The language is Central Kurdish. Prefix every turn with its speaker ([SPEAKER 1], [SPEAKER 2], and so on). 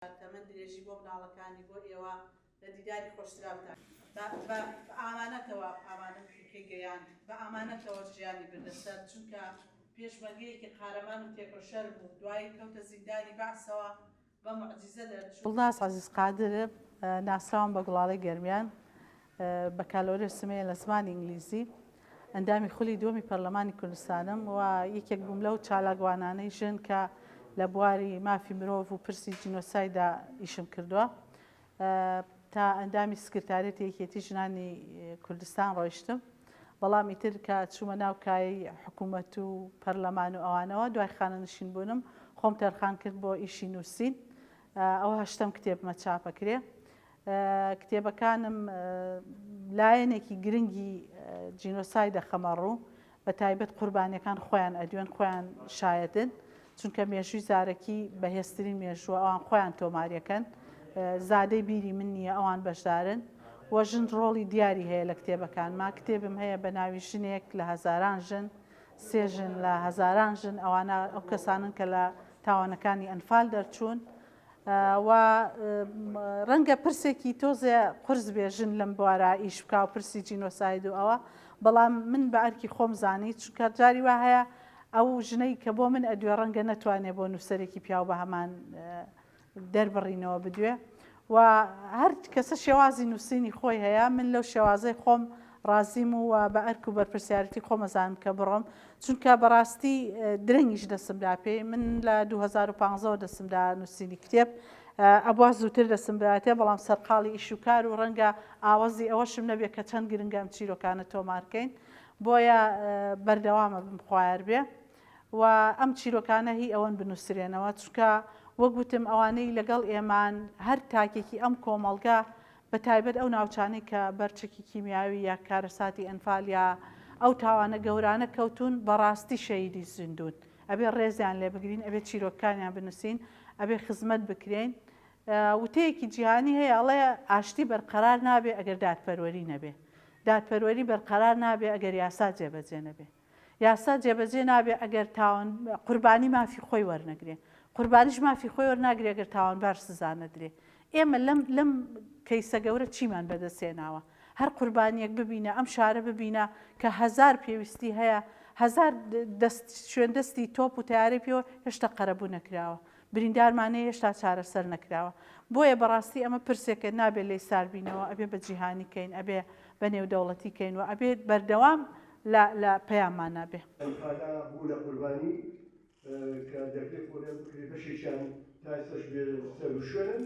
[SPEAKER 1] تەمەند درێژی بۆ مناڵەکانی بۆ ئێوە لە دیداری خۆشراوتان بە ئامانەتەوە ئامانەت پێگەیان بە ئامانەتەوە ژیانی بردەسەر چونکە پێشمەرگەیەکی قارەمان و تێکۆشەر بوو دوای کەوتە زیندانی بەعسەوە بە موعجیزە دەرچوو.
[SPEAKER 2] دڵناس عەزیز قادر ناسراوم بە گوڵاڵی گەرمیان بەکالۆرە سمەیە لە زمانی ئینگلیزی ئەندامی خولی دووەمی پەرلەمانی کوردستانم و یەکێک بووم لەو چالاکوانانەی ژن کە لە بواری مافی مرۆڤ و پرسی جینۆسایدا ئیشم کردووە تا ئەندامی سکرتارێتی یەکێتی ژنانی کوردستان ڕۆیشتم بەڵام ئیتر کە چوومە ناو کای حکوومەت و پەرلەمان و ئەوانەوە دوای خانەنشین بوونم خۆم تەرخان کرد بۆ ئیشی نووسین ئەوە هەشتم کتێبمە چاپەکرێ کتێبەکانم لایەنێکی گرنگی جینۆسایدە خەمەڕوو بە تایبەت قوربانیەکان خۆیان ئەدوێن خۆیان شایەتن چونکە مێژووی زارەکی بەهێزترین مێژووە ئەوان خۆیان تۆماریەکەن زادەی بیری من نییە ئەوان بەشدارن وە ژن ڕۆڵی دیاری هەیە لە کتێبەکانما کتێبم هەیە بە ناوی ژنێک لە هەزاران ژن سێ ژن لە هەزاران ژن ئەوانە ئەو کەسانن کە لە تاوانەکانی ئەنفال دەرچوون و ڕەنگە پرسێکی تۆزێ قرس بێژن لەم بوارە ئیش بکە و پرسی جینۆساید و ئەوە بەڵام من بە ئەرکی خۆم زانی چونکە جاری وا هەیە ئەو ژنەی کە بۆ من ئەدوێ ڕەنگە نەتوانێت بۆ نووسەرێکی پیاو بە هەمان دەربڕینەوە بدوێ و هەر کەسە شێوازی نووسینی خۆی هەیە من لەو شێوازەی خۆم ڕازیم و بە ئەرک و بەرپرسیارەتی خۆم ئەزانم کە بڕۆم چونکە بەڕاستی درەنگیش دەسمدا پێی من لە 2015 دەسمدا نووسینی کتێب ئەبوا زووتر دەسمبراتێ بەڵام سەرقاڵی ئیش و کار و ڕەنگە ئاوەزی ئەوەشم نەبێت کە چەند گرنگە ئەم چیرۆکانە تۆمارکەین بۆیە بەردەوامە بمخوایار بێ و ئەم چیرۆکانە هی ئەوەن بنووسرێنەوە چونکە وەگوتم ئەوانەی لەگەڵ ئێمان هەر تاکێکی ئەم کۆمەڵگا بە تایبەت ئەو ناوچانەی کە بەرچێکی کیمیاوی یا کارەساتی ئەنفال یا ئەو تاوانە گەورانە کەوتون بەڕاستی شەیدی زیندون ئەبێ ڕێزیان لێ بگرین ئەبێ چیرۆکانیان بنووسین ئەبێ خزمەت بکرێن وتەیەکی جیهانی هەیە ئەڵێ ئاشتی بەرقەرار نابێ ئەگەر دادپەروەری نەبێ دادپەروەری بەرقەرار نابێ ئەگەر یاسا جێبەجێ نەبێ یاسا جێبەجێ نابێ ئەگەر تاوان قوربانی مافی خۆی وەرنەگرێ قوربانیش مافی خۆی وەرناگرێ ئەگەر تاوانبار سزا نەدرێ ئێمە لەم کەیسە گەورە چیمان بەدەستێناوە هەر قوربانیەک ببینە ئەم شارە ببینە کە هەزار پێویستی هەیە هەزار شوێندەستی تۆپ و تیارەی پێوە هێشتا قەرەبوو نەکراوە بریندارمانەیە هێشتا چارەسەر نەکراوە بۆیە بەڕاستی ئەمە پرسێکە نابێت لێی ساربینەوە ئەبێ بە جیهانی کەین ئەبێ بە نێودەوڵەتی کەین و ئەبێت بەردەوام لە پەیامان نابێ
[SPEAKER 3] بوو لە قوربانی کە دەکرێت بۆ بکرێت بەشێکیان تا ئێستاش بێ سەر و شوێنن